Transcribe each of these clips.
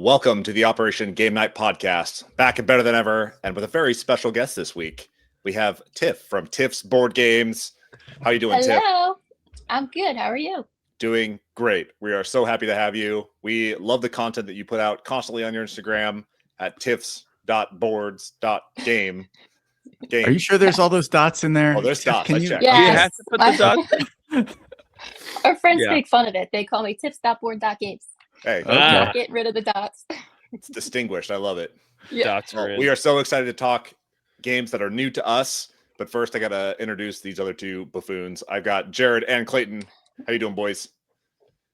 welcome to the Operation Game Night podcast. Back and better than ever, and with a very special guest this week. We have Tiff from Tiff's Board Games. How you doing, Tiff? Hello. I'm good. How are you? Doing great. We are so happy to have you. We love the content that you put out constantly on your Instagram at tiffs.boards.game. Are you sure there's all those dots in there? Oh, there's dots. I checked. Yes. You have to put the dots. Our friends make fun of it. They call me tiffs.board.games. Hey, Get rid of the dots. It's distinguished. I love it. Yeah. Dots are in. We are so excited to talk games that are new to us. But first, I got to introduce these other two buffoons. I've got Jared and Clayton. How you doing, boys?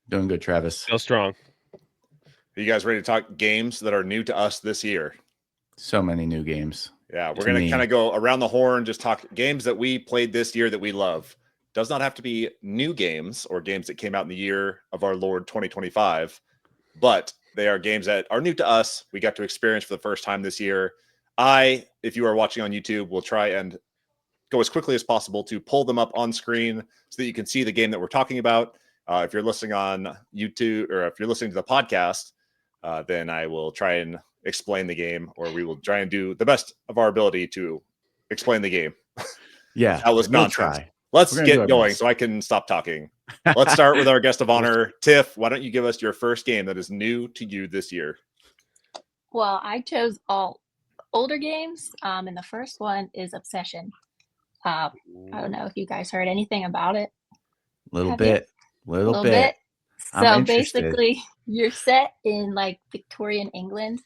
Doing good, Travis. Feel strong. Are you guys ready to talk games that are new to us this year? So many new games. Yeah, we're going to kind of go around the horn, just talk games that we played this year that we love. Does not have to be new games or games that came out in the year of our Lord 2025, but they are games that are new to us. We got to experience for the first time this year. If you are watching on YouTube, will try and go as quickly as possible to pull them up on screen so that you can see the game that we're talking about. If you're listening on YouTube or if you're listening to the podcast, then I will try and explain the game, or we will try and do the best of our ability to explain the game. Yeah, that was nonsense. Let's get going so I can stop talking. Let's start with our guest of honor, Tiff. Why don't you give us your first game that is new to you this year? Well, I chose all older games, and the first one is Obsession. I don't know if you guys heard anything about it. Little bit. So basically, you're set in like Victorian England,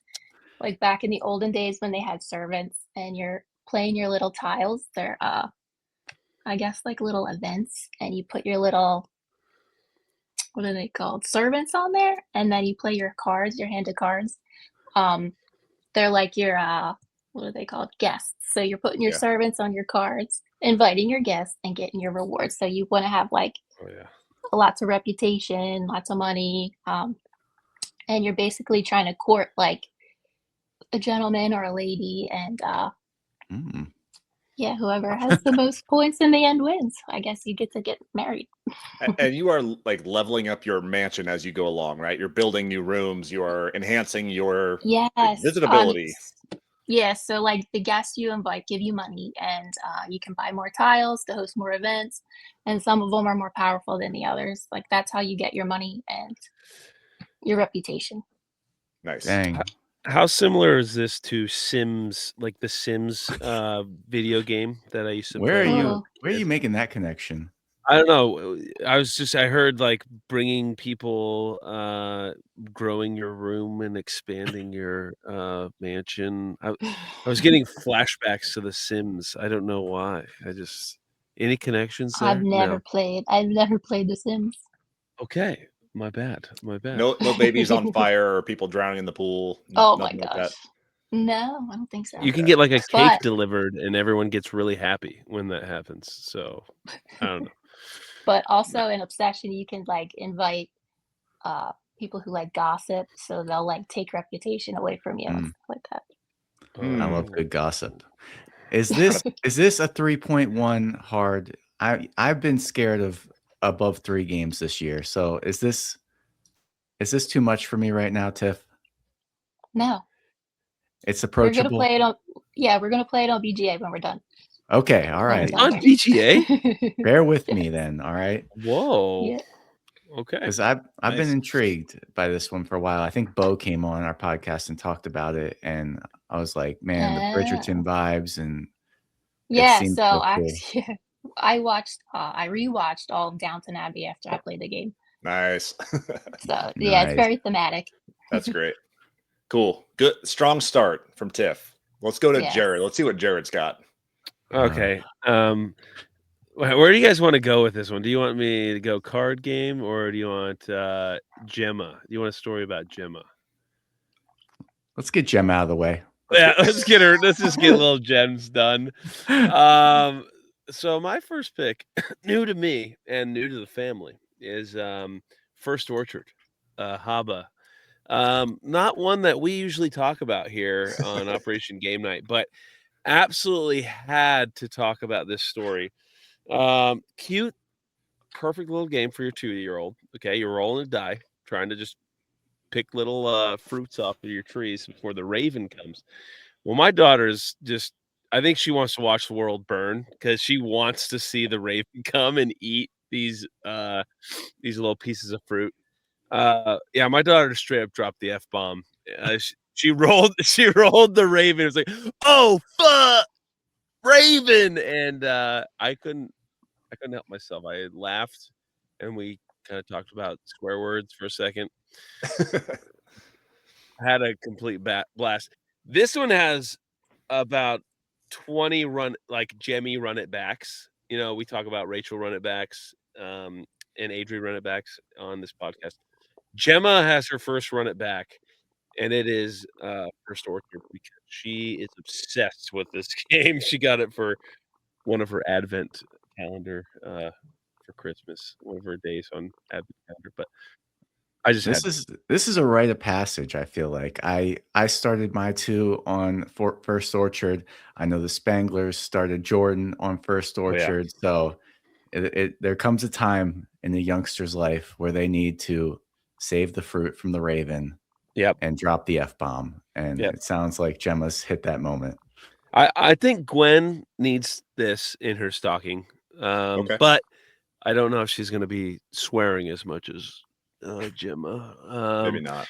like back in the olden days when they had servants, and you're playing your little tiles. They're I guess like little events, and you put your little, what are they called, servants on there, and then you play your cards, your hand of cards. They're like your what are they called, guests. So you're putting your servants on your cards, inviting your guests, and getting your rewards. So you want to have like lots of reputation, lots of money, and you're basically trying to court like a gentleman or a lady, and yeah, whoever has the most points in the end wins. I guess you get to get married. And you are like leveling up your mansion as you go along, right? You're building new rooms. You are enhancing your visitability. Yeah, so like the guests you invite give you money, and you can buy more tiles to host more events, and some of them are more powerful than the others. Like that's how you get your money and your reputation. Nice. Dang. How similar is this to Sims, like the Sims video game that I used to play? Where are you making that connection? I don't know. I heard like bringing people, growing your room and expanding your mansion. I was getting flashbacks to the Sims. I don't know why. Any connections there? I've never played The Sims. Okay. My bad. No babies on fire or people drowning in the pool. Oh my gosh. Like no, I don't think so. You can get like a cake delivered and everyone gets really happy when that happens. So I don't know. But also in Obsession, you can like invite people who like gossip, so they'll like take reputation away from you and stuff like that. I love good gossip. Is this a 3.1 hard? I've been scared of above 3 games this year. So is this too much for me right now, Tiff? No. It's approachable. We're gonna play it on BGA when we're done. Okay, all right. On BGA? Bear with me then, all right? Whoa. Yeah. Okay. Because I've been intrigued by this one for a while. I think Bo came on our podcast and talked about it, and I was like, man, the Bridgerton vibes, and so I rewatched all of Downton Abbey after I played the game. Nice. So it's very thematic. That's great. Cool. Good. Strong start from Tiff. Let's go to Jared. Let's see what Jared's got. Okay. Where do you guys want to go with this one? Do you want me to go card game, or do you want Gemma? Do you want a story about Gemma? Let's get Gemma out of the way. Yeah, let's just get little gems done. So my first pick, new to me and new to the family, is First Orchard, Haba. Not one that we usually talk about here on Operation Game Night, but absolutely had to talk about this story. Cute, perfect little game for your 2-year-old. Okay, you're rolling a die, trying to just pick little fruits off of your trees before the raven comes. Well, my daughter's just, I think she wants to watch the world burn because she wants to see the raven come and eat these little pieces of fruit. Yeah, my daughter straight up dropped the F-bomb. She rolled the raven. It was like, oh fuck, raven, and I couldn't help myself. I laughed, and we kind of talked about swear words for a second. I had a complete blast. This one has about 20 Jemmy run it backs. You know, we talk about Rachel run it backs, and Adri run it backs on this podcast. Gemma has her first run it back, and it is First Orchard because she is obsessed with this game. She got it for one of her advent calendar for Christmas, one of her days on advent calendar. But I just this is a rite of passage. I feel like I started my 2 on First Orchard. I know the Spanglers started Jordan on First Orchard. So there comes a time in a youngster's life where they need to save the fruit from the raven. And drop the F-bomb. And it sounds like Gemma's hit that moment. I think Gwen needs this in her stocking. But I don't know if she's going to be swearing as much as Gemma. Maybe not.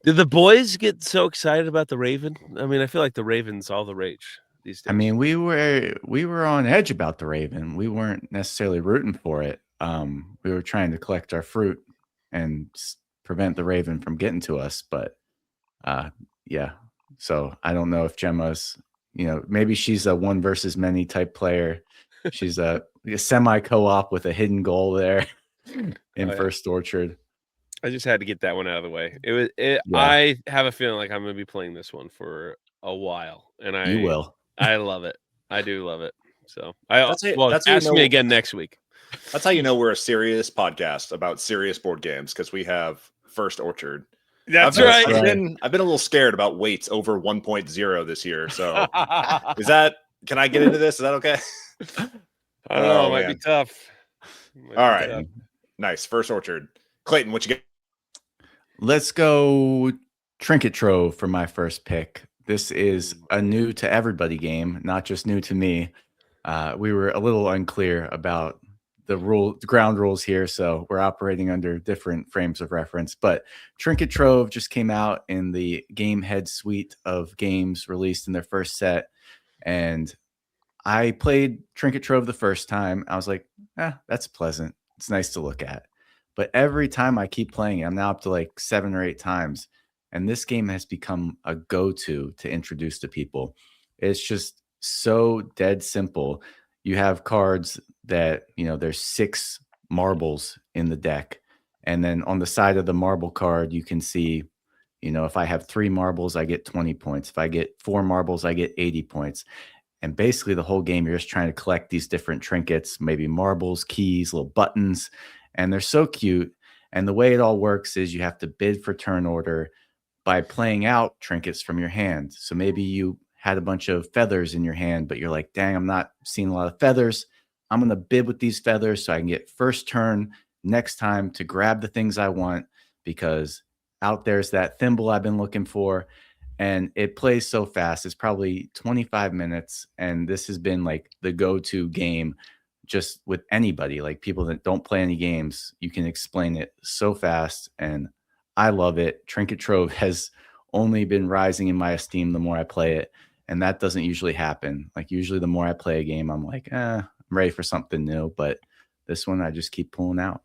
Did the boys get so excited about the raven? I mean, I feel like the raven's all the rage these days. I mean, we were on edge about the raven. We weren't necessarily rooting for it. We were trying to collect our fruit and prevent the raven from getting to us. But so I don't know if Gemma's, maybe she's a one versus many type player. She's a semi co-op with a hidden goal there in First Orchard. I just had to get that one out of the way. I have a feeling like I'm going to be playing this one for a while, and you will. I love it. I do love it. So ask me again next week. That's how you know we're a serious podcast about serious board games, because we have First Orchard. That's right. I've been a little scared about weights over 1.0 this year. So can I get into this? Is that okay? I don't know. It might be tough. All right. Nice. First Orchard. Clayton, what you get? Let's go Trinket Trove for my first pick. This is a new to everybody game, not just new to me. We were a little unclear about the ground rules here, so we're operating under different frames of reference. But Trinket Trove just came out in the Game Head suite of games released in their first set, and I played Trinket Trove the first time. I was like, that's pleasant. It's nice to look at. But every time I keep playing it, I'm now up to like 7 or 8 times, and this game has become a go-to to introduce to people. It's just so dead simple. You have cards that, there's 6 marbles in the deck. And then on the side of the marble card, you can see, if I have 3 marbles, I get 20 points. If I get 4 marbles, I get 80 points. And basically the whole game, you're just trying to collect these different trinkets, maybe marbles, keys, little buttons, and they're so cute. And the way it all works is you have to bid for turn order by playing out trinkets from your hand. So maybe you had a bunch of feathers in your hand, but you're like, dang, I'm not seeing a lot of feathers. I'm going to bid with these feathers so I can get first turn next time to grab the things I want, because out there's that thimble I've been looking for. And it plays so fast. It's probably 25 minutes. And this has been like the go-to game just with anybody, like people that don't play any games. You can explain it so fast. And I love it. Trinket Trove has only been rising in my esteem the more I play it. And that doesn't usually happen. Like usually the more I play a game, I'm like, I'm ready for something new. But this one, I just keep pulling out.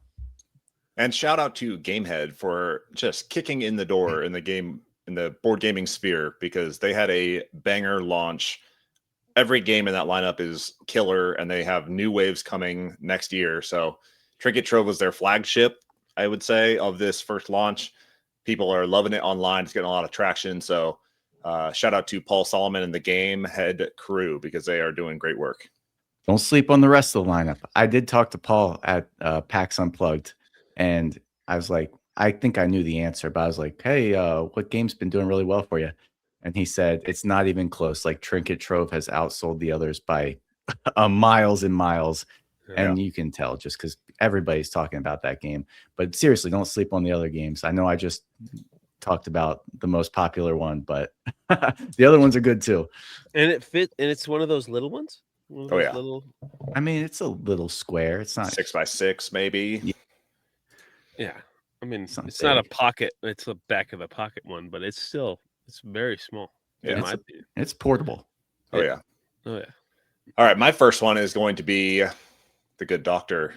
And shout out to Gamehead for just kicking in the door in the board gaming sphere, because they had a banger launch. Every game in that lineup is killer, and they have new waves coming next year. So Trinket Trove was their flagship, I would say, of this first launch. People are loving it online. It's getting a lot of traction. So shout out to Paul Solomon and the Gamehead crew, because they are doing great work. Don't sleep on the rest of the lineup. I did talk to Paul at PAX Unplugged, and I was like, I think I knew the answer, but I was like, hey, what game's been doing really well for you? And he said, it's not even close. Like Trinket Trove has outsold the others by miles and miles. Yeah. And you can tell just because everybody's talking about that game. But seriously, don't sleep on the other games. I know I just talked about the most popular one, but the other ones are good too. And it's one of those little ones. Little. I mean, it's a little square. It's not 6x6, maybe. Yeah. I mean, it's not a pocket. It's the back of a pocket one, but it's very small. Yeah. In my opinion. It's portable. Oh yeah. Oh yeah. All right, my first one is going to be The Good Doctor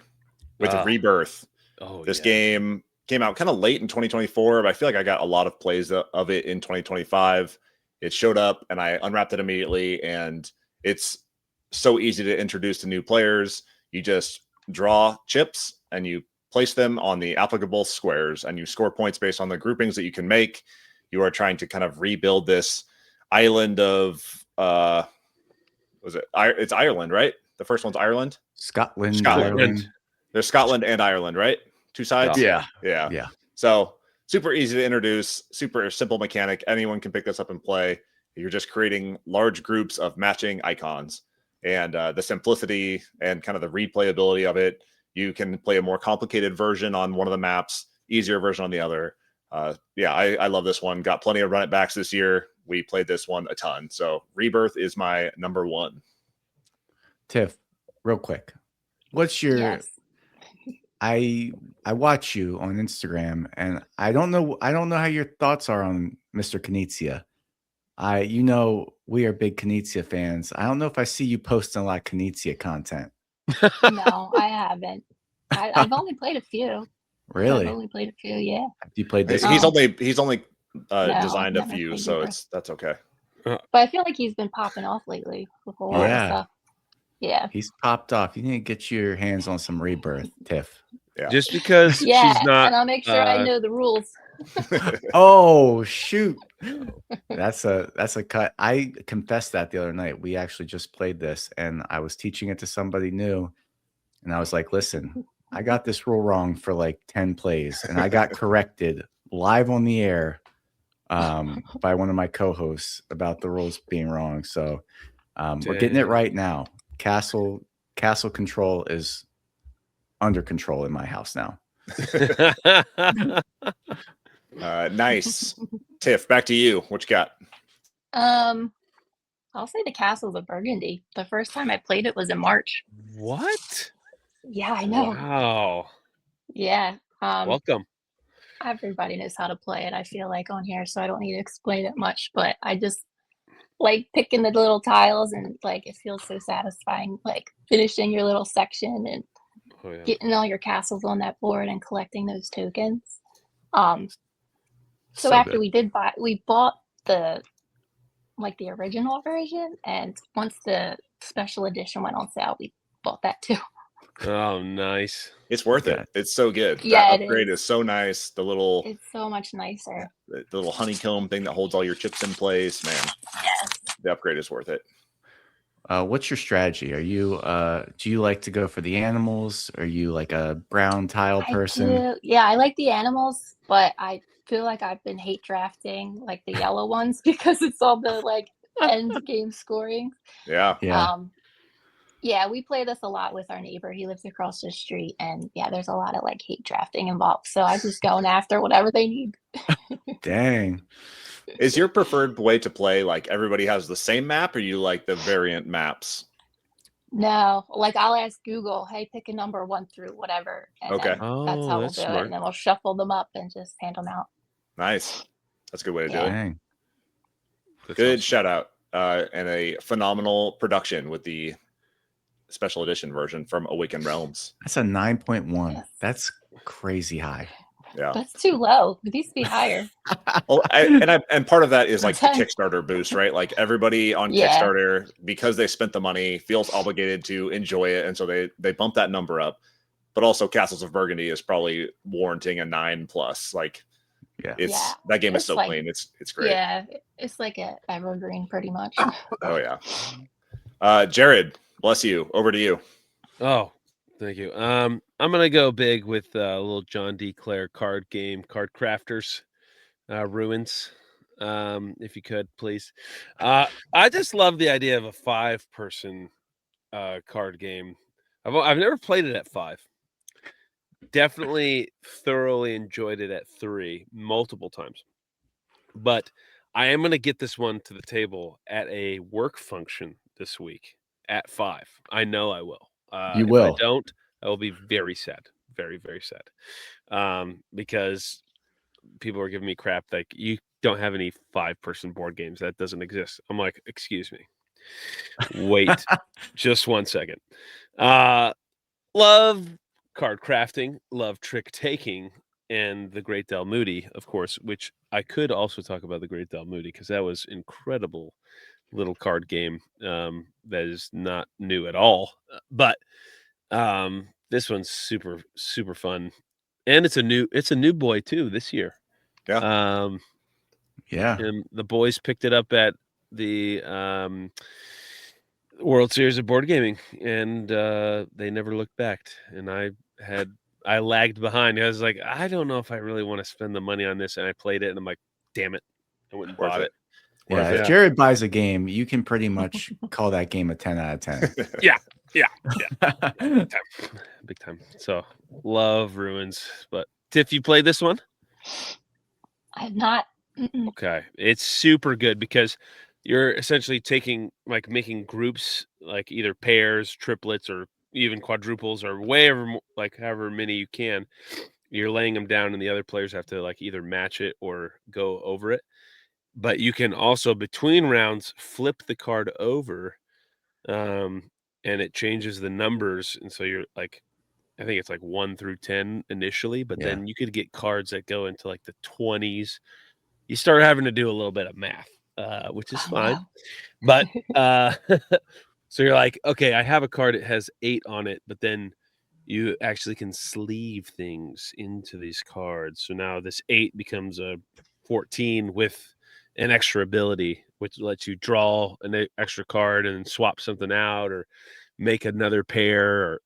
with Rebirth. Oh, this game came out kind of late in 2024, but I feel like I got a lot of plays of it in 2025. It showed up and I unwrapped it immediately, and it's so easy to introduce to new players. You just draw chips and you place them on the applicable squares, and you score points based on the groupings that you can make. You are trying to kind of rebuild this island of it's Ireland, right? The first one's Ireland. Scotland. Ireland. There's Scotland and Ireland, right? Two sides. Yeah. So super easy to introduce, super simple mechanic. Anyone can pick this up and play. You're just creating large groups of matching icons, and the simplicity and kind of the replayability of it. You can play a more complicated version on one of the maps, easier version on the other. I love this one. Got plenty of run it backs this year. We played this one a ton. So Rebirth is my number one. Tiff, real quick, what's your? Yes. I watch you on Instagram, and I don't know how your thoughts are on Mr. Knizia. We are big Knizia fans. I don't know if I see you posting a lot of Knizia content. No, I haven't. I've only played a few. Really? I've only played a few. Yeah. You played this? He's only designed a I've never few, played so Rebirth. that's okay. But I feel like he's been popping off lately with a lot of stuff. Yeah. He's popped off. You need to get your hands on some Rebirth, Tiff. Yeah. Just because she's not. And I'll make sure I know the rules. Oh shoot. That's a cut. I confessed that the other night. We actually just played this, and I was teaching it to somebody new, and I was like, listen, I got this rule wrong for like 10 plays, and I got corrected live on the air by one of my co-hosts about the rules being wrong. So we're getting it right now. Castle control is under control in my house now. Nice. Tiff, back to you. What you got? I'll say the Castles of Burgundy. The first time I played it was in March. What? Yeah, I know. Wow. Yeah. Welcome. Everybody knows how to play it, I feel like, on here, so I don't need to explain it much, but I just like picking the little tiles, and like it feels so satisfying, like finishing your little section and getting all your castles on that board and collecting those tokens. So after good. we bought the original version, and once the special edition went on sale, we bought that too. Oh, nice. It's worth it. It's so good. Yeah, that upgrade is so nice. It's so much nicer. The little honeycomb thing that holds all your chips in place, man. Yes. The upgrade is worth it. What's your strategy? Are you do you like to go for the animals? Are you like a brown tile person? Yeah, I like the animals, but I feel like I've been hate drafting like the yellow ones because it's all the like end game scoring. Yeah. Yeah, we play this a lot with our neighbor. He lives across the street, and yeah, there's a lot of like hate drafting involved. So I'm just going after whatever they need. Dang. Is your preferred way to play like everybody has the same map, or you like the variant maps? No, like I'll ask Google, hey, pick a number 1 through whatever. And Okay. that's how we'll do it. And then we'll shuffle them up and just hand them out. Nice. That's a good way to do it. Dang. Good shout out. And a phenomenal production with the special edition version from Awakened Realms. That's a 9.1. Yes. That's crazy high. Yeah, that's too low. It needs to be higher. Well, and part of that is like the Kickstarter boost, right? Like everybody on Kickstarter, because they spent the money, feels obligated to enjoy it, and so they bump that number up. But also, Castles of Burgundy is probably warranting a 9+. Like, that game is so like, clean. It's great. Yeah, it's like a evergreen, pretty much. Oh yeah. Jared, bless you. Over to you. Oh, thank you. I'm gonna go big with a little John D. Clare card game, Card Crafters, Ruins. If you could, please. I just love the idea of a 5-person card game. I've never played it at 5. Definitely thoroughly enjoyed it at 3 multiple times. But I am going to get this one to the table at a work function this week at 5. I know I will. You if will. I don't, I will be very sad. Very, very sad. Because people are giving me crap like, you don't have any 5-person board games. That doesn't exist. I'm like, excuse me. Wait just 1 second. Love card crafting, love trick taking, and the Great Del Moody, of course, which I could also talk about the Great Del Moody because that was incredible little card game that is not new at all. But this one's super, super fun. And it's a new boy too this year. Yeah. Yeah. And the boys picked it up at the World Series of Board Gaming, and they never looked back. And I lagged behind. I was like, I don't know if I really want to spend the money on this. And I played it, and I'm like, damn it, I went and bought it. Yeah, if Jared buys a game, you can pretty much call that game a 10 out of 10. Yeah. Big time. So love Ruins. But Tiff, you played this one? I have not. Okay. It's super good because you're essentially making groups, like either pairs, triplets, or even quadruples, or however many you can. You're laying them down, and the other players have to either match it or go over it. But you can also, between rounds, flip the card over, and it changes the numbers. And so you're I think it's 1 through 10 initially, but then you could get cards that go into the 20s. You start having to do a little bit of math, which is fine. But so you're like, okay, I have a card that has 8 on it, but then you actually can sleeve things into these cards. So now this 8 becomes a 14 with an extra ability, which lets you draw an extra card and swap something out or make another pair.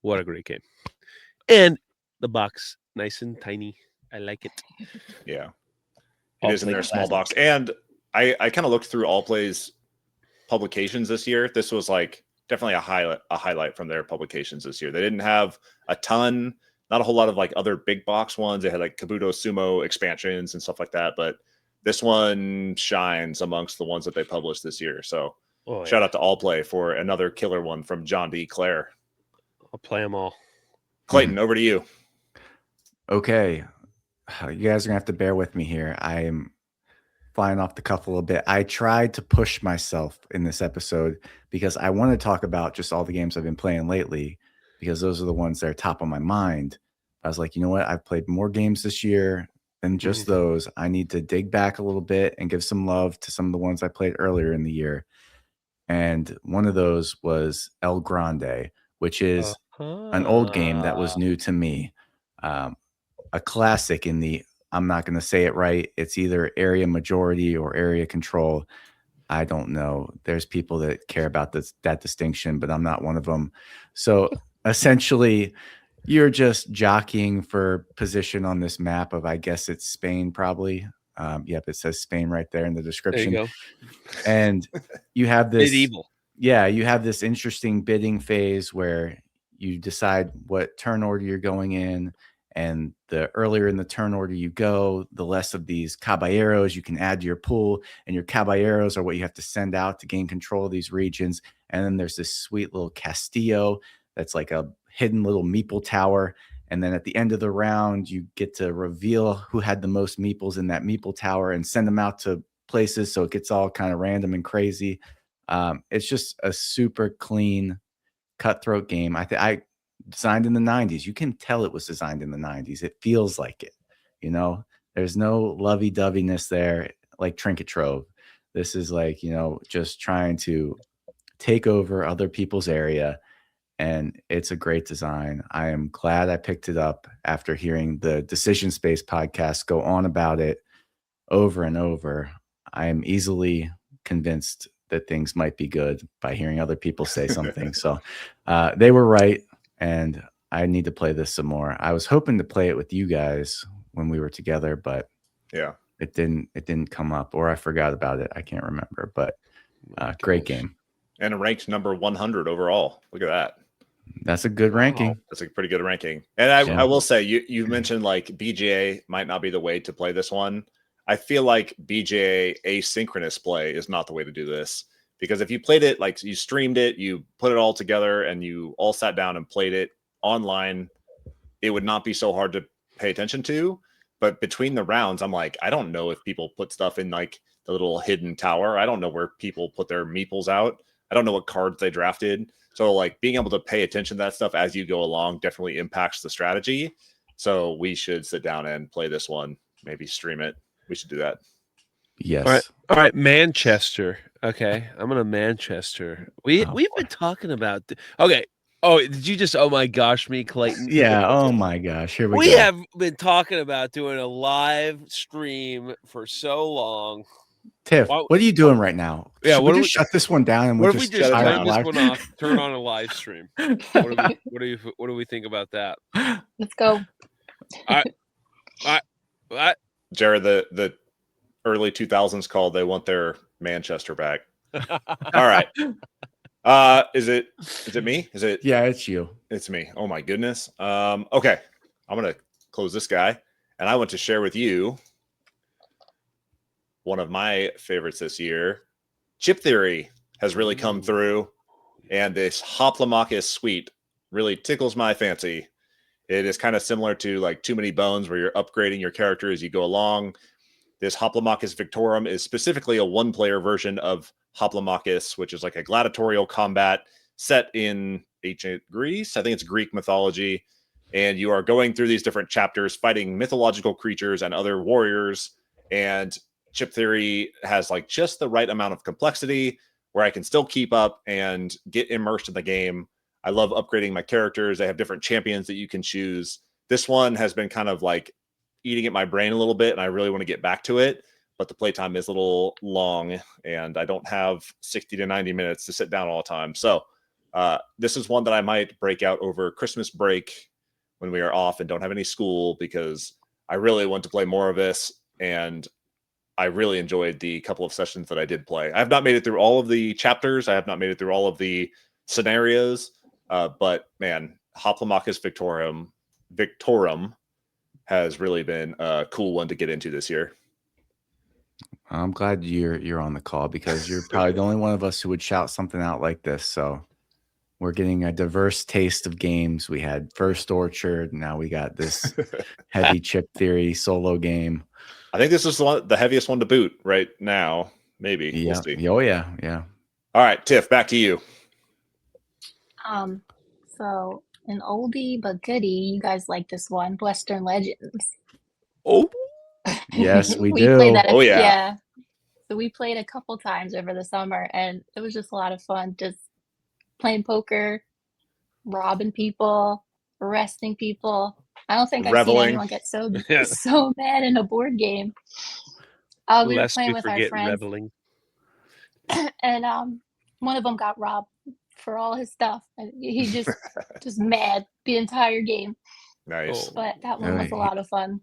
What a great game. And the box, nice and tiny. I like it. Yeah. It is in their small box. And I kind of looked through Allplay's publications this year. This was definitely a highlight from their publications this year. They didn't have a ton, not a whole lot of other big box ones. They had Kabuto Sumo expansions and stuff like that, but this one shines amongst the ones that they published this year. So shout out to Allplay for another killer one from John D. Clare. I'll play them all. Clayton, over to you. Okay. You guys are gonna have to bear with me here. I am flying off the cuff a little bit. I tried to push myself in this episode because I want to talk about just all the games I've been playing lately, because those are the ones that are top of my mind. I was like, you know what? I've played more games this year than just those. I need to dig back a little bit and give some love to some of the ones I played earlier in the year. And one of those was El Grande, which is an old game that was new to me. A classic in the, I'm not going to say it right, it's either area majority or area control. I don't know. There's people that care about that distinction, but I'm not one of them. So essentially, you're just jockeying for position on this map of, I guess it's Spain probably. Yep, it says Spain right there in the description. There you go. And you have this medieval. Yeah, you have this interesting bidding phase where you decide what turn order you're going in. And the earlier in the turn order you go, the less of these caballeros you can add to your pool. And your caballeros are what you have to send out to gain control of these regions. And then there's this sweet little castillo that's like a hidden little meeple tower. And then at the end of the round, you get to reveal who had the most meeples in that meeple tower and send them out to places. So it gets all kind of random and crazy. It's just a super clean, cutthroat game. I designed in the 90s. You can tell it was designed in the 90s. It feels like it, there's no lovey-doveyness there like Trinket Trove. This is just trying to take over other people's area. And it's a great design. I am glad I picked it up after hearing the Decision Space podcast go on about it over and over. I am easily convinced that things might be good by hearing other people say something. So they were right. And I need to play this some more. I was hoping to play it with you guys when we were together, but it didn't come up, or I forgot about it. I can't remember, but great game. And a ranked number 100 overall. Look at that. That's a good ranking. That's a pretty good ranking. And I will say, you mentioned BGA might not be the way to play this one. I feel like BJA asynchronous play is not the way to do this, because if you played it, like you streamed it, you put it all together and you all sat down and played it online, it would not be so hard to pay attention to. But between the rounds, I'm like, I don't know if people put stuff in like the little hidden tower. I don't know where people put their meeples out. I don't know what cards they drafted. So like being able to pay attention to that stuff as you go along definitely impacts the strategy. So we should sit down and play this one, maybe stream it. We should do that. Yes. All right, Manchester. Okay, I'm gonna Manchester. We've been talking about. Okay. Oh, did you just? Oh my gosh, me, Clayton. Yeah. Oh my gosh. Here we We go. have been talking about doing a live stream for so long. Tiff, what are you doing right now? Yeah, Should we just shut this one down and what we if we just fire turn this one off? Turn on a live stream. What do we think about that? Let's go. All right. Jared, the early 2000s called. They want their Manchester back. All right. Is it me? Is it? Yeah, it's you. It's me. Oh my goodness. Okay. I'm gonna close this guy, and I want to share with you one of my favorites this year. Chip Theory has really come through, and this Hoplomachus suite really tickles my fancy. It is kind of similar to like Too Many Bones, where you're upgrading your character as you go along. This Hoplomachus Victorum is specifically a one-player version of Hoplomachus, which is like a gladiatorial combat set in ancient Greece. I think it's Greek mythology. And you are going through these different chapters, fighting mythological creatures and other warriors. And Chip Theory has like just the right amount of complexity where I can still keep up and get immersed in the game. I love upgrading my characters. They have different champions that you can choose. This one has been kind of like eating at my brain a little bit, and I really want to get back to it, but the playtime is a little long, and I don't have 60 to 90 minutes to sit down all the time. So this is one that I might break out over Christmas break when we are off and don't have any school, because I really want to play more of this, and I really enjoyed the couple of sessions that I did play. I have not made it through all of the chapters. I have not made it through all of the scenarios, but man, Hoplomachus Victorum has really been a cool one to get into this year. I'm glad you're on the call, because you're probably the only one of us who would shout something out like this. So we're getting a diverse taste of games. We had First Orchard. Now we got this heavy Chip Theory solo game. I think this is the heaviest one to boot right now. Maybe. Yeah. We'll see. Oh yeah. Yeah. All right, Tiff, back to you. So an oldie but goodie, you guys like this one, Western Legends. Oh, yes, we We do. played that. Oh, yeah. Yeah. So we played a couple times over the summer, and it was just a lot of fun. Just playing poker, robbing people, arresting people. I don't think I've seen Reveling. anyone get so mad in a board game. We were lest playing we with our forget friends, reveling. and one of them got robbed for all his stuff, and he just mad the entire game. Nice. But that one was a lot of fun.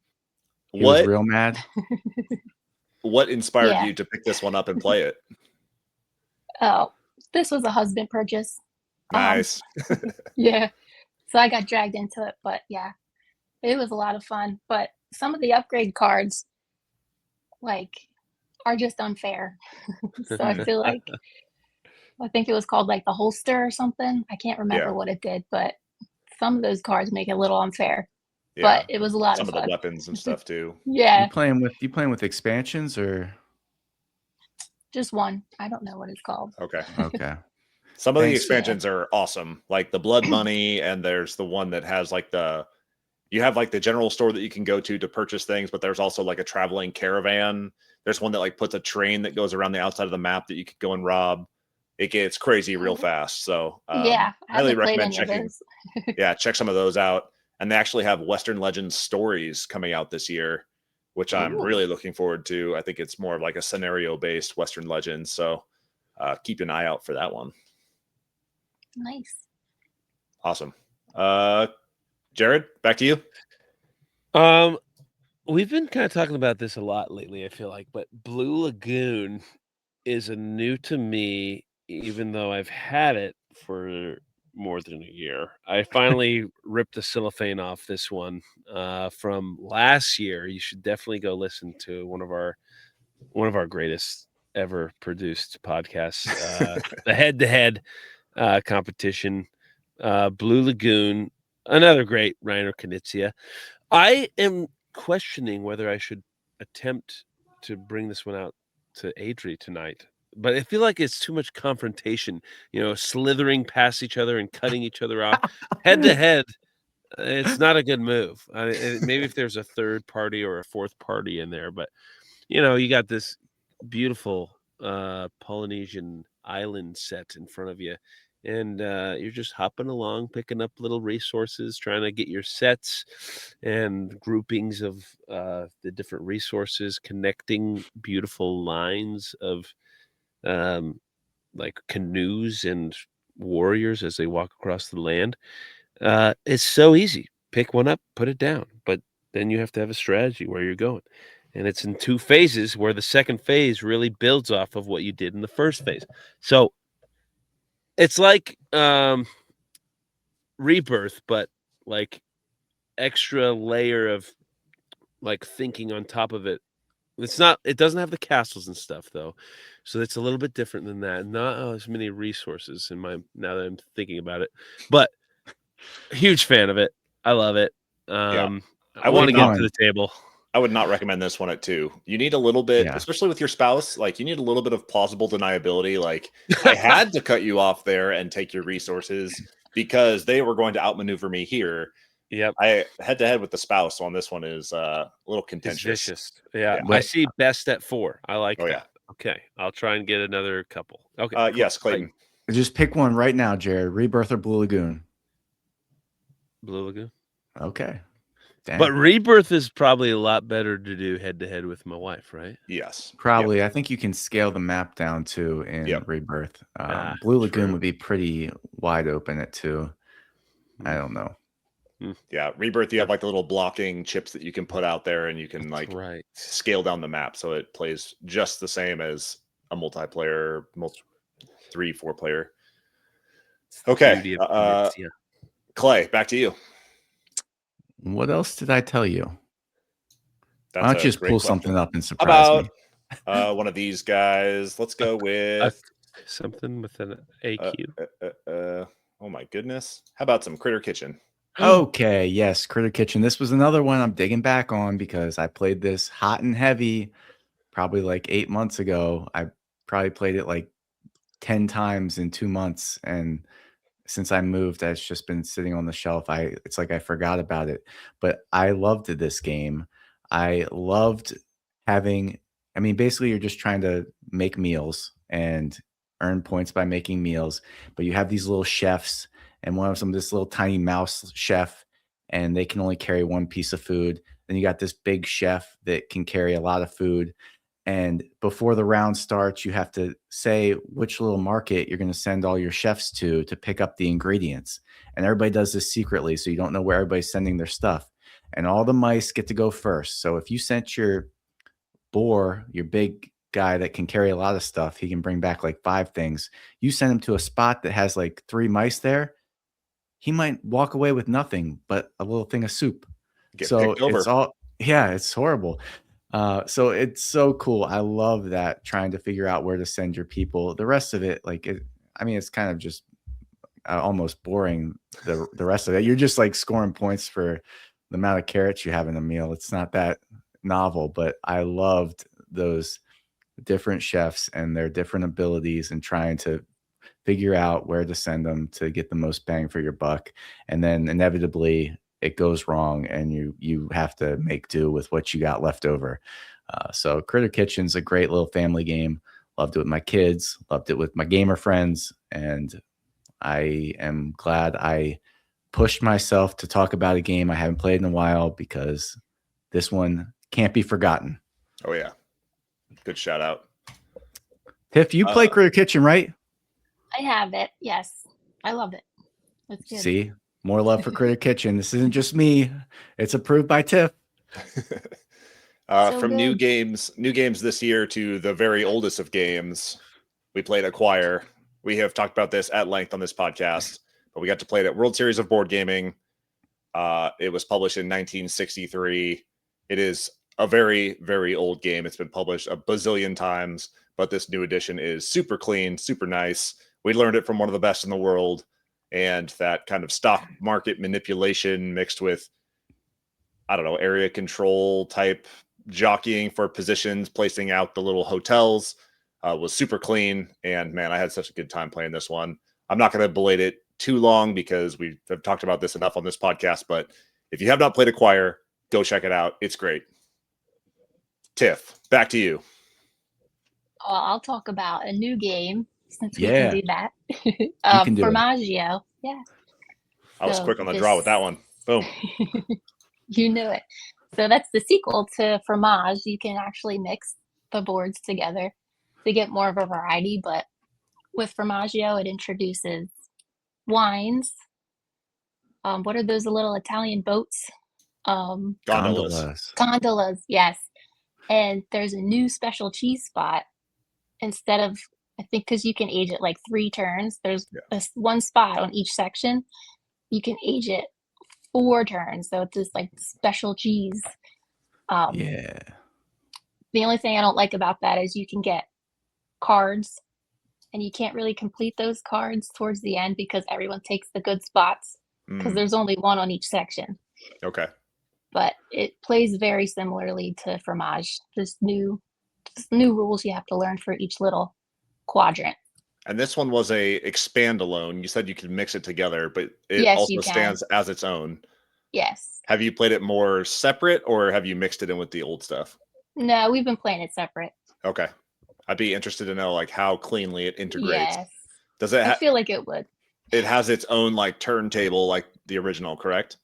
He was real mad. What inspired Yeah. you to pick this one up and play it? Oh, this was a husband purchase. Nice. Yeah. So I got dragged into it, but yeah, it was a lot of fun. But some of the upgrade cards, like, are just unfair. So I feel like, I think it was called like the holster or something. I can't remember what it did, but some of those cards make it a little unfair. Yeah. But it was a lot Some of of fun. the weapons and stuff too. Yeah, You playing with expansions or? just one. I don't know what it's called. Okay. Okay. Some of the Thanks. expansions are awesome, like the Blood Money, and there's the one that has like you have like the general store that you can go to purchase things, but there's also like a traveling caravan. There's one that like puts a train that goes around the outside of the map that you could go and rob. It gets crazy real fast. So Yeah, I highly haven't played recommend any of checking. those. Yeah, check some of those out. And they actually have Western Legends stories coming out this year, which I'm Ooh. really looking forward to. I think it's more of like a scenario-based Western Legends. So keep an eye out for that one. Nice. Awesome. Jared, back to you. We've been kind of talking about this a lot lately, I feel like, but Blue Lagoon is a new to me, even though I've had it for more than a year. I finally ripped the cellophane off this one from last year. You should definitely go listen to one of our greatest ever produced podcasts, the head-to-head competition, Blue Lagoon, another great Reiner Knizia. I am questioning whether I should attempt to bring this one out to Adri tonight, but I feel like it's too much confrontation, slithering past each other and cutting each other off head to head. It's not a good move. Maybe if there's a third party or a fourth party in there, but you got this beautiful Polynesian island set in front of you, and you're just hopping along, picking up little resources, trying to get your sets and groupings of the different resources, connecting beautiful lines of like canoes and warriors as they walk across the land. It's so easy. Pick one up, put it down, but then you have to have a strategy where you're going. And it's in 2 phases, where the second phase really builds off of what you did in the first phase. So it's like Rebirth, but like extra layer of like thinking on top of it. It doesn't have the castles and stuff though. So it's a little bit different than that. Not as many resources now that I'm thinking about it. But huge fan of it. I love it. I want to get to the table. I would not recommend this one at 2. You need a little bit, especially with your spouse, like you need a little bit of plausible deniability. Like I had to cut you off there and take your resources because they were going to outmaneuver me here. Yep. I head to head with the spouse on this one is a little contentious. It's vicious. Yeah. I see best at 4. I like that. Yeah. Okay. I'll try and get another couple. Okay. Cool. Yes, Clayton. Just pick one right now, Jared. Rebirth or Blue Lagoon? Blue Lagoon. Okay. Dang. But Rebirth is probably a lot better to do head to head with my wife, right? Yes. Probably. Yep. I think you can scale the map down too in Rebirth. Blue Lagoon would be pretty wide open at 2. I don't know. Yeah, Rebirth, you have like the little blocking chips that you can put out there, and you can scale down the map so it plays just the same as a multiplayer, 3-4 player. Okay, Clay, back to you. What else did I tell you? Why don't you just pull something up and surprise me? One of these guys. Let's go with something with an AQ. Oh my goodness! How about some Critter Kitchen? Okay, yes, Critter Kitchen. This was another one I'm digging back on because I played this hot and heavy probably like 8 months ago. I probably played it like 10 times in 2 months, and since I moved, it's just been sitting on the shelf. It's like I forgot about it, but I loved this game. I loved basically you're just trying to make meals and earn points by making meals, but you have these little chefs, and one of them, this little tiny mouse chef, and they can only carry one piece of food. Then you got this big chef that can carry a lot of food. And before the round starts, you have to say which little market you're going to send all your chefs to pick up the ingredients. And everybody does this secretly, so you don't know where everybody's sending their stuff. And all the mice get to go first. So if you sent your boar, your big guy that can carry a lot of stuff, he can bring back like 5 things. You send him to a spot that has like 3 mice there, he might walk away with nothing but a little thing of soup. So it's horrible. So it's so cool. I love that, trying to figure out where to send your people. The rest of it, it's kind of just almost boring. The rest of it, you're just like scoring points for the amount of carrots you have in a meal. It's not that novel, but I loved those different chefs and their different abilities and trying to figure out where to send them to get the most bang for your buck. And then inevitably it goes wrong and you have to make do with what you got left over. So Critter Kitchen's a great little family game. Loved it with my kids, loved it with my gamer friends. And I am glad I pushed myself to talk about a game I haven't played in a while, because this one can't be forgotten. Oh yeah. Good shout out. Tiff, you play Critter Kitchen, right? I have it. Yes. I love it. It's good. See, more love for Critter Kitchen. This isn't just me. It's approved by Tiff. From good. new games this year to the very oldest of games, we played Acquire. We have talked about this at length on this podcast, but we got to play it at World Series of Board Gaming. It was published in 1963. It is a very, very old game. It's been published a bazillion times, but this new edition is super clean, super nice. We learned it from one of the best in the world, and that kind of stock market manipulation mixed with, I don't know, area control type jockeying for positions, placing out the little hotels was super clean. And man, I had such a good time playing this one. I'm not going to belate it too long because we have talked about this enough on this podcast, but if you have not played Acquire, go check it out. It's great. Tiff, back to you. Well, I'll talk about a new game since we can do that. Formaggio. Yeah. I was quick on the draw with that one. Boom. You knew it. So that's the sequel to Fromage. You can actually mix the boards together to get more of a variety, but with Formaggio, it introduces wines. What are those little Italian boats? Gondolas. Gondolas, yes. And there's a new special cheese spot. Instead of, I think, because you can age it like 3 turns, there's one spot on each section. You can age it 4 turns. So it's this like special cheese. Yeah. The only thing I don't like about that is you can get cards and you can't really complete those cards towards the end because everyone takes the good spots because there's only one on each section. Okay. But it plays very similarly to Fromage. There's new rules you have to learn for each little quadrant. And this one was a expand alone. You said you could mix it together, but it also stands as its own. Yes. Have you played it more separate or have you mixed it in with the old stuff? No, we've been playing it separate. Okay. I'd be interested to know like how cleanly it integrates. Yes. Does it I feel like it would. It has its own like turntable like the original, correct?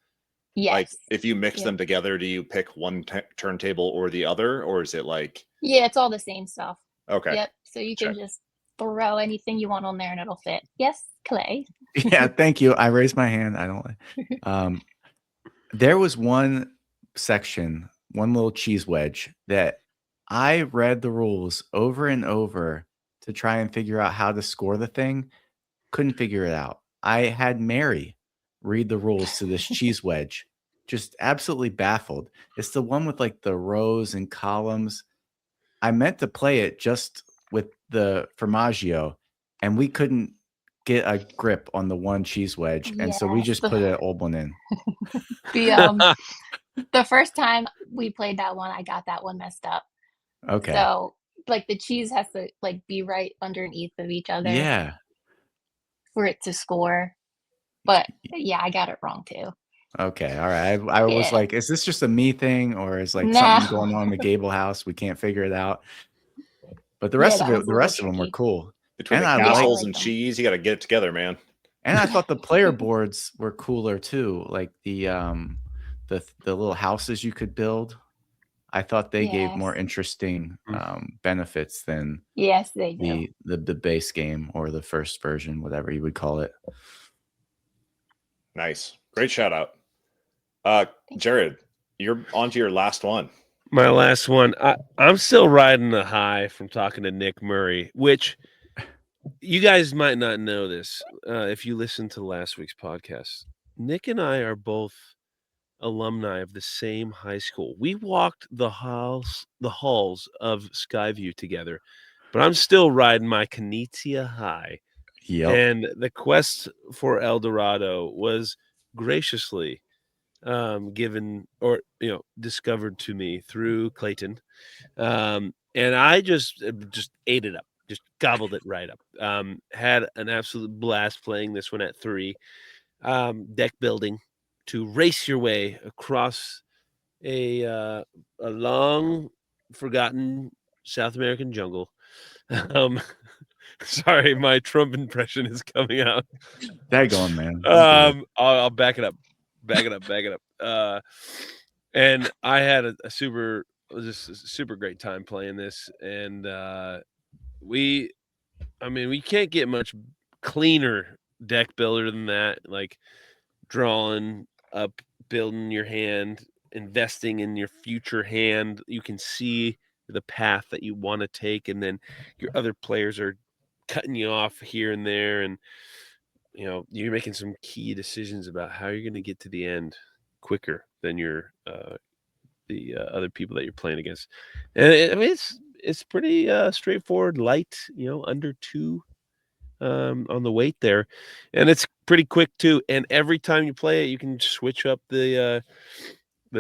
Yes. Like if you mix them together, do you pick one turntable or the other, or is it like? Yeah, it's all the same stuff. Okay. Yep. So you can just throw anything you want on there and it'll fit. Yes, Clay. Yeah, thank you. I raised my hand. I don't. There was one section, one little cheese wedge that I read the rules over and over to try and figure out how to score the thing. Couldn't figure it out. I had Mary read the rules to this cheese wedge. Just absolutely baffled. It's the one with like the rows and columns. I meant to play it just with the Formaggio, and we couldn't get a grip on the one cheese wedge, and so we just put an old one in. The first time we played that one, I got that one messed up. Okay. So like the cheese has to like be right underneath of each other. Yeah. For it to score. But yeah, I got it wrong too. Okay. All right. I was like, is this just a me thing or is like something going on in the Gable house? We can't figure it out. But the rest of them were cool. Between the castles and cheese, you got to get it together, man. And I thought the player boards were cooler too. Like the little houses you could build. I thought they gave more interesting benefits than they do. the base game or the first version, whatever you would call it. Nice. Great shout out. Jared, you're on to your last one. My last one. I'm still riding the high from talking to Nick Murray, which you guys might not know this if you listened to last week's podcast. Nick and I are both alumni of the same high school. We walked the halls of Skyview together, but I'm still riding my Canizia high. Yep. And the quest for El Dorado was graciously given or discovered to me through Clayton, and I just ate it up, just gobbled it right up. Had an absolute blast playing this one at 3. Deck building to race your way across a long forgotten South American jungle. Sorry, my Trump impression is coming out. Daggone, man. I'll back it up. And I had a super great time playing this, and we can't get much cleaner deck builder than that. Like drawing up, building your hand, investing in your future hand. You can see the path that you want to take, and then your other players are cutting you off here and there. And you're making some key decisions about how you're going to get to the end quicker than the other people that you're playing against. And I mean, it's pretty straightforward, light, under 2 on the weight there, and it's pretty quick too. And every time you play it, you can switch up the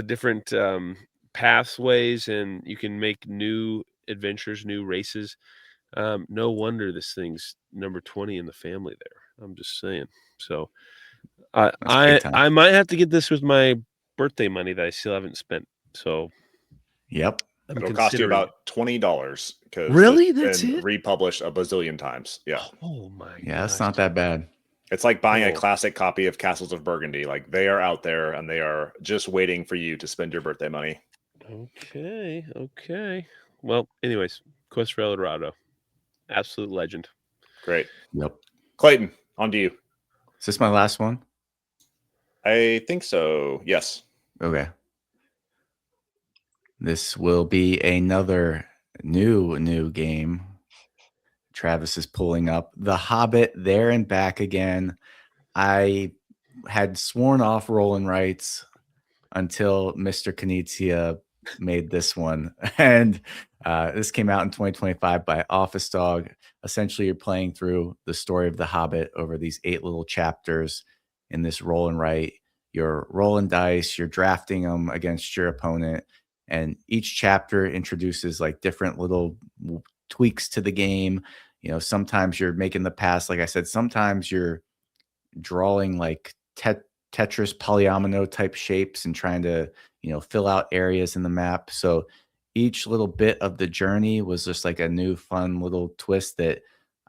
different pathways, and you can make new adventures, new races. No wonder this thing's number 20 in the family there. I'm just saying. So I might have to get this with my birthday money that I still haven't spent. So yep. It'll cost you about $20 because really it's been republished a bazillion times. Yeah. Oh my. Yeah, that's not that bad. It's like buying a classic copy of Castles of Burgundy. Like, they are out there and they are just waiting for you to spend your birthday money. Okay. Well, anyways, Quest for El Dorado, absolute legend. Great. Yep. Clayton, on to you. Is this my last one? I think so. Yes. Okay. This will be another new game. Travis is pulling up The Hobbit there and back again. I had sworn off Roll 'n' Rights until Mr. Knizia made this one. And this came out in 2025 by Office Dog. Essentially, you're playing through the story of The Hobbit over these 8 little chapters in this roll and write. You're rolling dice, you're drafting them against your opponent. And each chapter introduces like different little tweaks to the game. Sometimes you're making the pass. Like I said, sometimes you're drawing like Tetris polyomino type shapes and trying to, fill out areas in the map. So each little bit of the journey was just like a new fun little twist that,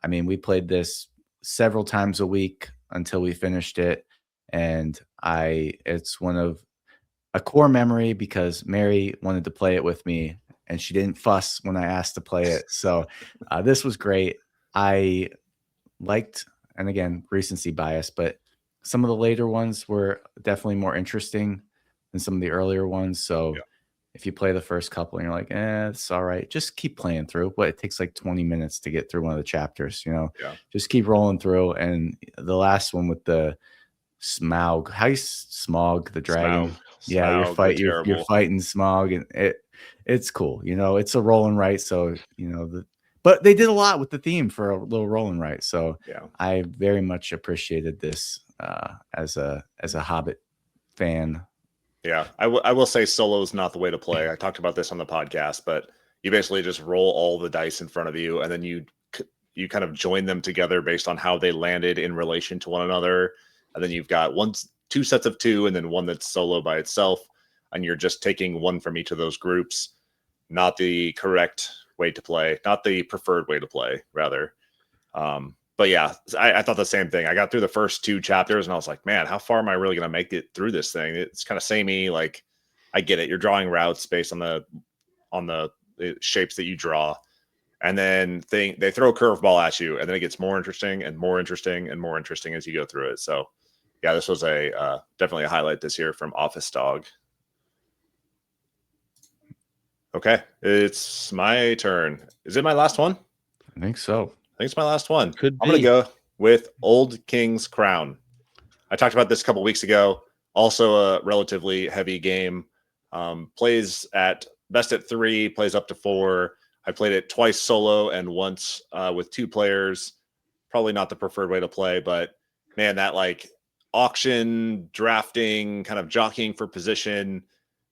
I mean, we played this several times a week until we finished it. And it's one of a core memory because Mary wanted to play it with me and she didn't fuss when I asked to play it. So this was great. I liked, and again, recency bias, but some of the later ones were definitely more interesting than some of the earlier ones. So if you play the first couple and you're like, it's all right, just keep playing through. It takes like 20 minutes to get through one of the chapters, just keep rolling through. And the last one with the Smaug, Smog, the dragon. Smaug, you're fighting Smog, and it's cool. It's a roll and write. So, but they did a lot with the theme for a little roll and write. So I very much appreciated this as a Hobbit fan. Yeah, I will say solo is not the way to play. I talked about this on the podcast, but you basically just roll all the dice in front of you, and then you kind of join them together based on how they landed in relation to one another. And then you've got 2 sets of 2, and then one that's solo by itself, and you're just taking one from each of those groups. Not the correct way to play, not the preferred way to play, rather. But yeah, I thought the same thing. I got through the first 2 chapters and I was like, man, how far am I really going to make it through this thing? It's kind of samey. Like, I get it. You're drawing routes based on the shapes that you draw. And then they throw a curveball at you, and then it gets more interesting and more interesting and more interesting as you go through it. So yeah, this was definitely a highlight this year from Office Dog. Okay, it's my turn. Is it my last one? I think so. I think it's my last one. Could be. I'm going to go with Old King's Crown. I talked about this a couple weeks ago. Also a relatively heavy game. Plays at best at 3, plays up to 4. I played it twice solo and once with 2 players. Probably not the preferred way to play, but man, that like auction, drafting, kind of jockeying for position,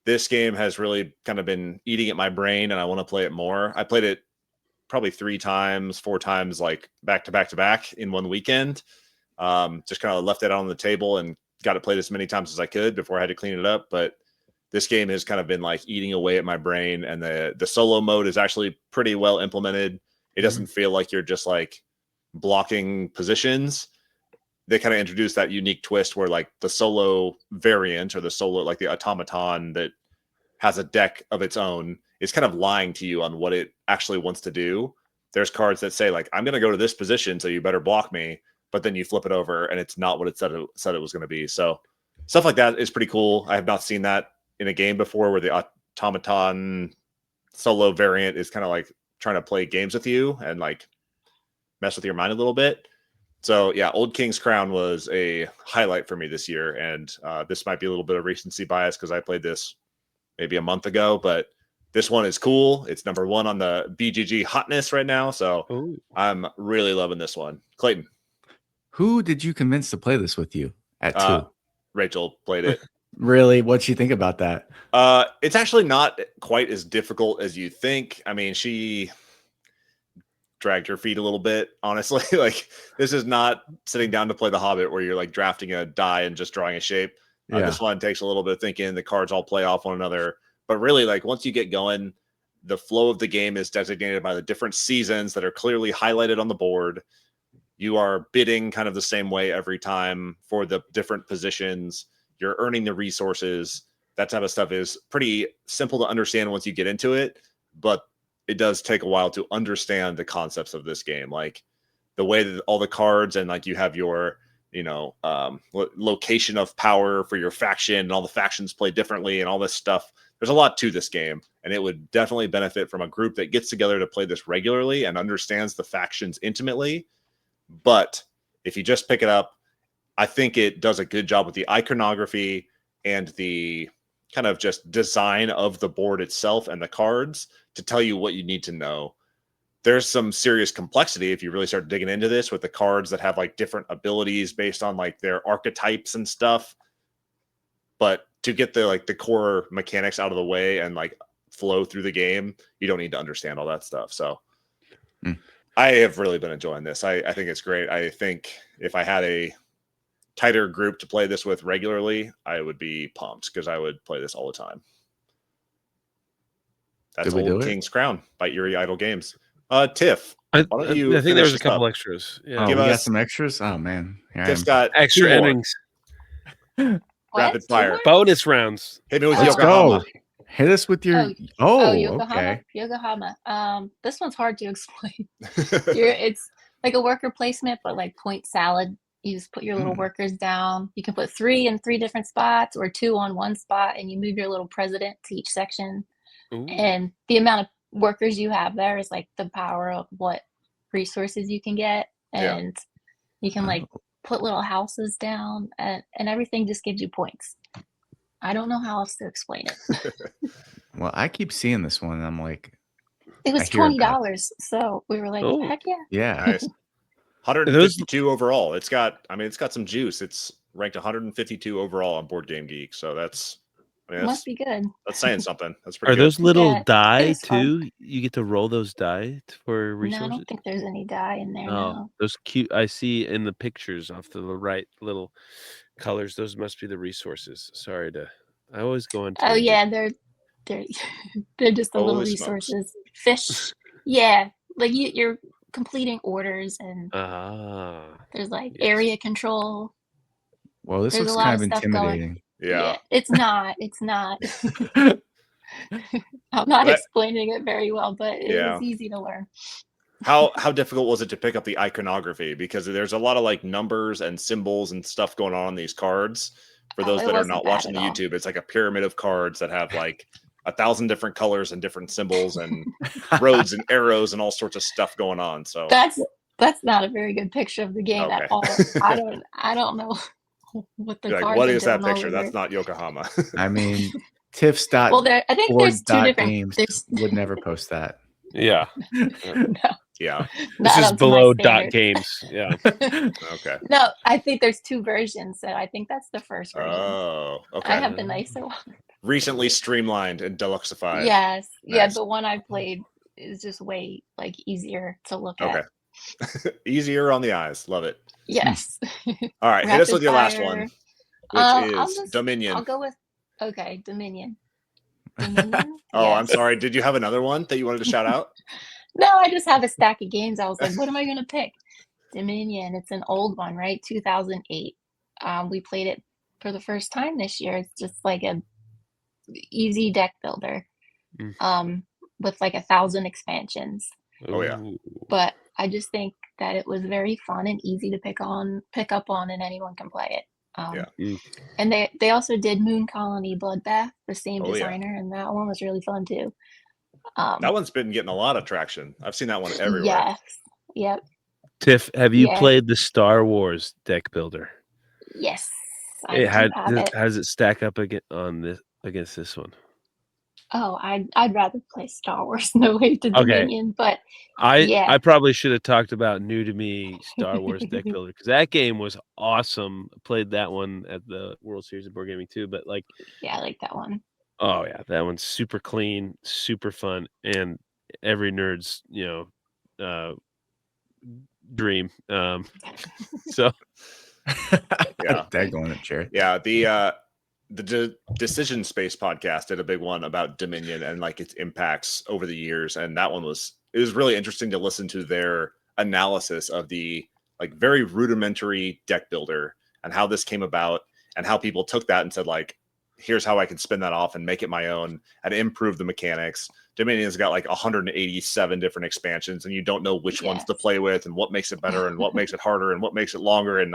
this game has really kind of been eating at my brain, and I want to play it more. I played it probably 3 times, 4 times, like back to back to back in one weekend. Just kind of left it on the table and got it played as many times as I could before I had to clean it up. But this game has kind of been like eating away at my brain, and the solo mode is actually pretty well implemented. It doesn't feel like you're just like blocking positions. They kind of introduced that unique twist where like the solo variant, or the solo, like the automaton that has a deck of its own, is kind of lying to you on what it actually wants to do. There's cards that say like, I'm going to go to this position, so you better block me. But then you flip it over and it's not what it said it was going to be. So stuff like that is pretty cool. I have not seen that in a game before, where the automaton solo variant is kind of like trying to play games with you and like mess with your mind a little bit. So yeah, Old King's Crown was a highlight for me this year, and this might be a little bit of recency bias because I played this maybe a month ago, but this one is cool. It's number 1 on the BGG hotness right now, so I'm really loving this one. Clayton, who did you convince to play this with you at 2? Rachel played it. Really? What'd she think about that? It's actually not quite as difficult as you think. I mean, she dragged her feet a little bit, honestly. Like, this is not sitting down to play the Hobbit where you're like drafting a die and just drawing a shape. This one takes a little bit of thinking. The cards all play off one another, but really, like, once you get going, the flow of the game is designated by the different seasons that are clearly highlighted on the board. You are bidding kind of the same way every time for the different positions. You're earning the resources. That type of stuff is pretty simple to understand once you get into it, but it does take a while to understand the concepts of this game, like the way that all the cards and like you have your, location of power for your faction, and all the factions play differently and all this stuff. There's a lot to this game, and it would definitely benefit from a group that gets together to play this regularly and understands the factions intimately. But if you just pick it up, I think it does a good job with the iconography and the kind of just design of the board itself and the cards to tell you what you need to know. There's some serious complexity if you really start digging into this with the cards that have like different abilities based on like their archetypes and stuff. But to get the core mechanics out of the way and like flow through the game, you don't need to understand all that stuff. So I have really been enjoying this. I think it's great. I think if I had a tighter group to play this with regularly, I would be pumped because I would play this all the time. That's Old King's Crown by Eerie Idle Games. Tiff, I think there was a couple extras. Yeah, we got some extras. Oh man, Tiff's got extra endings. Rapid fire bonus rounds. Hit me with Let's Yokohama. Go. Hit us with your Yokohama. Okay. Yokohama. This one's hard to explain. It's like a worker placement, but like point salad. You just put your little workers down. You can put 3 in 3 different spots or 2 on one spot, and you move your little president to each section. And the amount of workers you have there is like the power of what resources you can get, and you can like put little houses down, and everything just gives you points. I don't know how else to explain it. Well, I keep seeing this one, and I'm like, it was $20, so we were like, heck yeah. Yeah. Nice. 152 overall. It's got some juice. It's ranked 152 overall on Board Game Geek, so that's must be good. That's saying something. That's pretty good. Are those little die too? You get to roll those die for resources? No, I don't think there's any die in there. No. Those cute. I see in the pictures off to the right, little colors. Those must be the resources. I always go into. Oh yeah, they're just the little resources. Fish. Yeah, like you're completing orders, and there's like area control. Well, this looks kind of intimidating. Yeah. It's not. I'm not explaining it very well, but it's easy to learn. How difficult was it to pick up the iconography? Because there's a lot of like numbers and symbols and stuff going on these cards. For those that are not watching the YouTube, it's like a pyramid of cards that have like 1,000 different colors and different symbols and roads and arrows and all sorts of stuff going on. So that's not a very good picture of the game at all. I don't know. What the what is that picture? That's not Yokohama. I mean, Tiff's dot. Well, I think there's 2 different games. Would never post that. Yeah. No. Yeah. This is below dot games. Yeah. Okay. No, I think there's 2 versions, so I think that's the first version. Oh, okay. I have the nicer one. Recently streamlined and deluxeified. Yes. Nice. Yeah, the one I played is just way like easier to look at. Okay. Easier on the eyes. Love it. Yes. All right, hit us with your last one, which is Dominion. I'll go with Dominion. Dominion? Oh, I'm sorry. Did you have another one that you wanted to shout out? No, I just have a stack of games. I was like, what am I going to pick? Dominion. It's an old one, right? 2008. We played it for the first time this year. It's just like a easy deck builder, with like 1,000 expansions. Oh yeah. But I just think that it was very fun and easy to pick up on, and anyone can play it. And they also did Moon Colony Bloodbath, the same designer, and that one was really fun too. That one's been getting a lot of traction. I've seen that one everywhere. Yes. Yep. Tiff, have you played the Star Wars deck builder? Yes, How does it stack up against this one? Oh, I'd rather play Star Wars No Way to Dominion, but I probably should have talked about new to me Star Wars deck builder because that game was awesome. I played that one at the World Series of Board Gaming too, but like I like that one. Oh yeah, that one's super clean, super fun, and every nerd's dream. So yeah, daggone it, Jerry. Yeah, the Decision Space podcast did a big one about Dominion and like its impacts over the years, and that one was really interesting to listen to their analysis of the like very rudimentary deck builder and how this came about and how people took that and said like, here's how I can spin that off and make it my own and improve the mechanics. Dominion's got like 187 different expansions and you don't know which ones to play with and what makes it better and what makes it harder and what makes it longer. And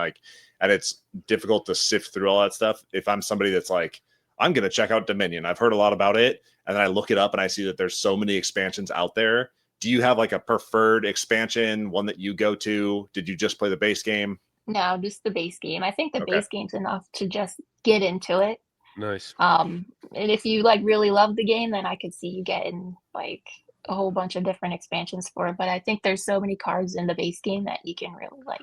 it's difficult to sift through all that stuff. If I'm somebody that's like, I'm going to check out Dominion, I've heard a lot about it. And then I look it up and I see that there's so many expansions out there. Do you have like a preferred expansion, one that you go to? Did you just play the base game? No, just the base game. I think the base game's enough to just get into it. Nice. And if you like really love the game, then I could see you getting like a whole bunch of different expansions for it. But I think there's so many cards in the base game that you can really like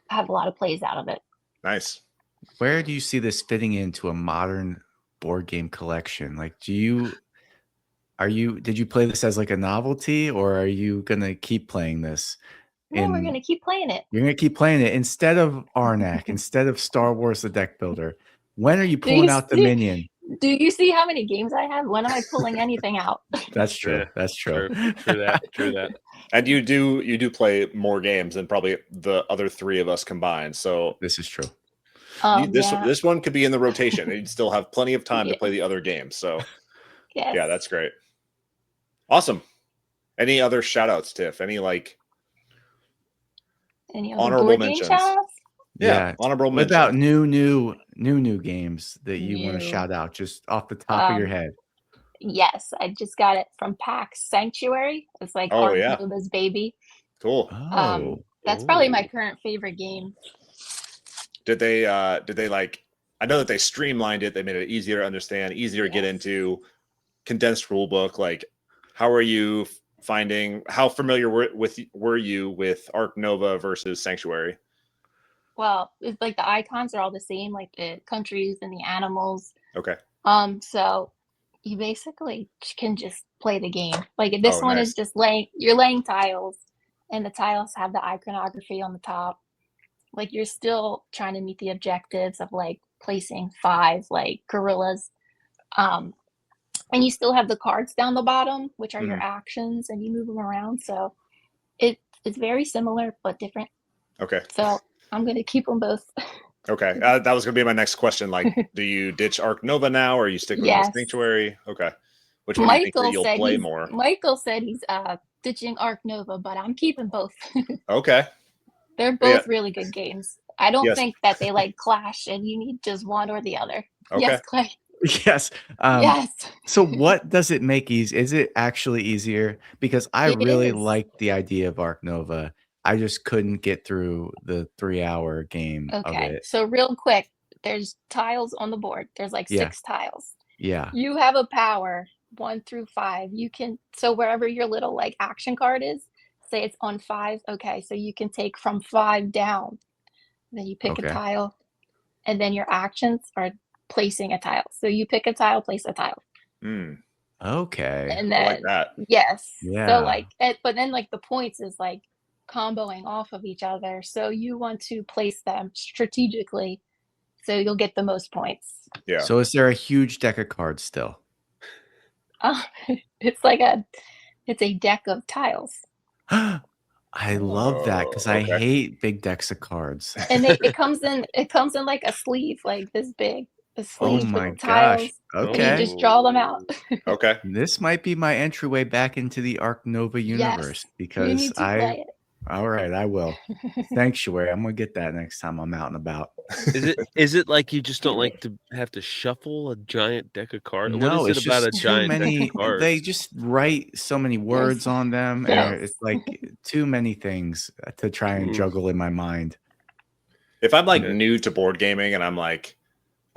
have a lot of plays out of it. Nice. Where do you see this fitting into a modern board game collection? Like, did you play this as like a novelty, or are you gonna keep playing this? No, we're gonna keep playing it. You're gonna keep playing it instead of Arnak, instead of Star Wars the deck builder. When are you pulling out Dominion? Do you see how many games I have? When am I pulling anything out? That's true. Yeah, that's true. True that. And you do play more games than probably the other three of us combined. So this is true. This one could be in the rotation. You'd still have plenty of time to play the other games. So yeah, that's great. Awesome. Any other shout outs, Tiff? Any honorable mentions? Yeah, honorable mentions. What about new games that you want to shout out just off the top of your head? Yes, I just got it from PAX Sanctuary. It's like Nova's baby. Cool. That's probably my current favorite game. Did they like? I know that they streamlined it. They made it easier to understand, easier to get into. Condensed rule book. Like, how are you finding? How familiar were you with Arc Nova versus Sanctuary? Well, it's like the icons are all the same, like the countries and the animals. Okay. So you basically can just play the game. Like this one is just you're laying tiles, and the tiles have the iconography on the top. Like you're still trying to meet the objectives of like placing 5 like gorillas. And you still have the cards down the bottom, which are your actions, and you move them around. So it's very similar but different. Okay. So I'm going to keep them both. Okay. That was going to be my next question. Like, do you ditch Arc Nova now, or you stick with the Sanctuary? Okay. Which one do you think that you'll play more? Michael said he's ditching Arc Nova, but I'm keeping both. Okay. They're both really good games. I don't think that they like clash, and you need just one or the other. Okay. Yes, Clay. Yes. Yes. So what does it make easy? Is it actually easier? Because I really like the idea of Arc Nova. I just couldn't get through the 3-hour game of it. So real quick, there's tiles on the board. There's like 6 tiles. Yeah. You have a power 1 through 5. You can, so wherever your little like action card is, say it's on 5. Okay. So you can take from 5 down. Then you pick a tile, and then your actions are placing a tile. So you pick a tile, place a tile. Okay. And then, I like that. Yes. Yeah. So like, but then like the points is like comboing off of each other. So you want to place them strategically so you'll get the most points. Yeah. So is there a huge deck of cards still? It's a deck of tiles. I love that because I hate big decks of cards. And it comes in like a sleeve, like this big. A sleeve oh my with gosh. Tiles, okay. And you just draw them out. Okay. This might be my entryway back into the Arc Nova universe because you need to play it. All right, I will. Sanctuary. I'm gonna get that next time I'm out and about. Is it like you just don't like to have to shuffle a giant deck of cards? No, what is it about a giant deck of cards? They just write so many words on them, and it's like too many things to try and juggle in my mind. If I'm like new to board gaming and I'm like,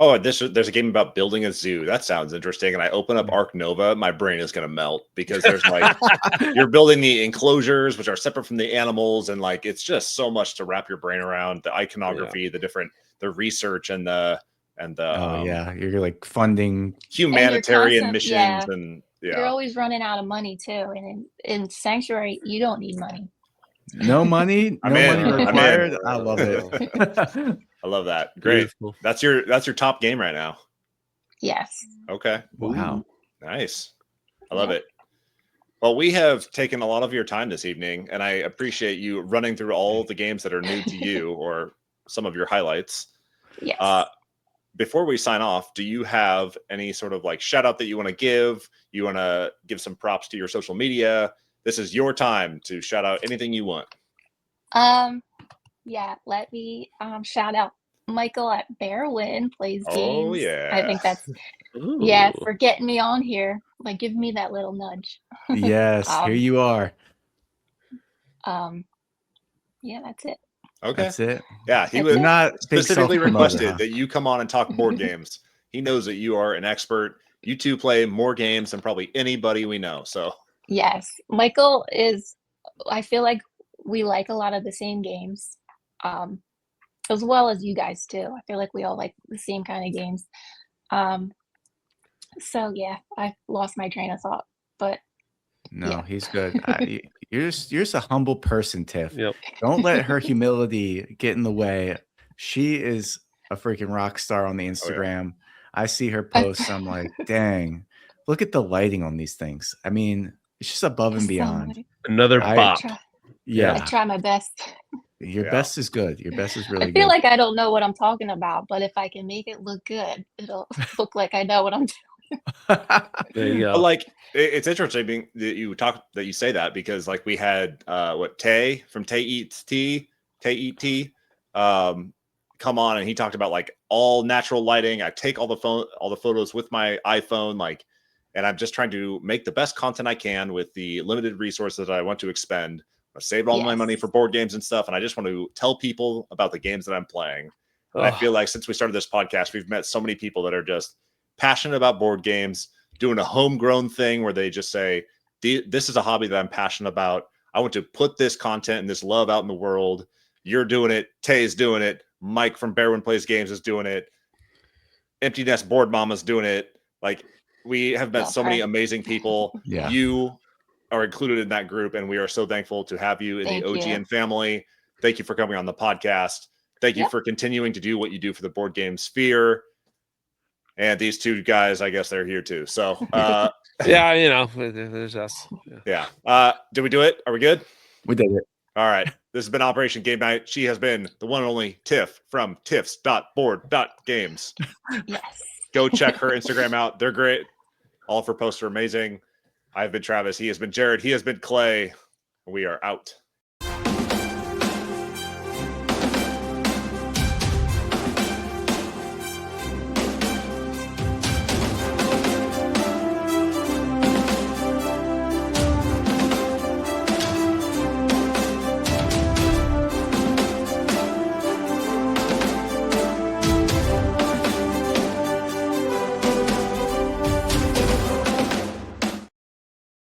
oh, there's a game about building a zoo. That sounds interesting. And I open up Arc Nova, my brain is going to melt because there's like, you're building the enclosures, which are separate from the animals. And like, it's just so much to wrap your brain around, the iconography, the research and you're like funding humanitarian missions. And you're always running out of money too. And in Sanctuary, you don't need money. No money, money required. I love it. I love that. Great. Beautiful. That's your top game right now. Yes. Okay. Wow. Nice. I love it. Well, we have taken a lot of your time this evening, and I appreciate you running through all the games that are new to you or some of your highlights. Yes. Before we sign off, do you have any sort of like shout out that you want to give? You want to give some props to your social media? This is your time to shout out anything you want. Yeah, let me shout out Michael at Bearwin Plays Games. Oh yeah. I think that's for getting me on here. Like give me that little nudge. Yes, here you are. Yeah, that's it. Okay. That's it. Yeah, he was not specifically requested that you come on and talk board games. He knows that you are an expert. You two play more games than probably anybody we know. So yes, Michael is. I feel like we like a lot of the same games, as well as you guys too. I feel like we all like the same kind of games. So yeah, I lost my train of thought, but no, he's good. You're just a humble person, Tiff. Yep. Don't let her humility get in the way. She is a freaking rock star on the Instagram. I see her posts. I'm like, dang, look at the lighting on these things. I mean, it's just above and beyond. Another bop. I try my best. Your best is good. Your best is really good. I feel like I don't know what I'm talking about, but if I can make it look good, it'll look like I know what I'm doing. There you go. But like, it's interesting that you say that because like we had Tay from Tay Eats Tea, come on and he talked about like all natural lighting. I take all the photos with my iPhone, like, and I'm just trying to make the best content I can with the limited resources that I want to expend. I saved all my money for board games and stuff, and I just want to tell people about the games that I'm playing. And I feel like since we started this podcast, we've met so many people that are just passionate about board games, doing a homegrown thing where they just say, this is a hobby that I'm passionate about. I want to put this content and this love out in the world. You're doing it. Tay's doing it. Mike from Bearwin Plays Games is doing it. Empty Nest Board Mama's doing it. Like, we have met so many amazing people. Yeah. You are included in that group, and we are so thankful to have you in the OGN family. Thank you for coming on the podcast. Thank you for continuing to do what you do for the board game sphere. And these two guys, I guess they're here too. So, yeah, there's us. Yeah. Did we do it? Are we good? We did it. All right. This has been Operation Game Night. She has been the one and only Tiff from tiffs.board.games. Yes. Go check her Instagram out. They're great. All of her posts are amazing. I've been Travis. He has been Jared. He has been Clay. We are out.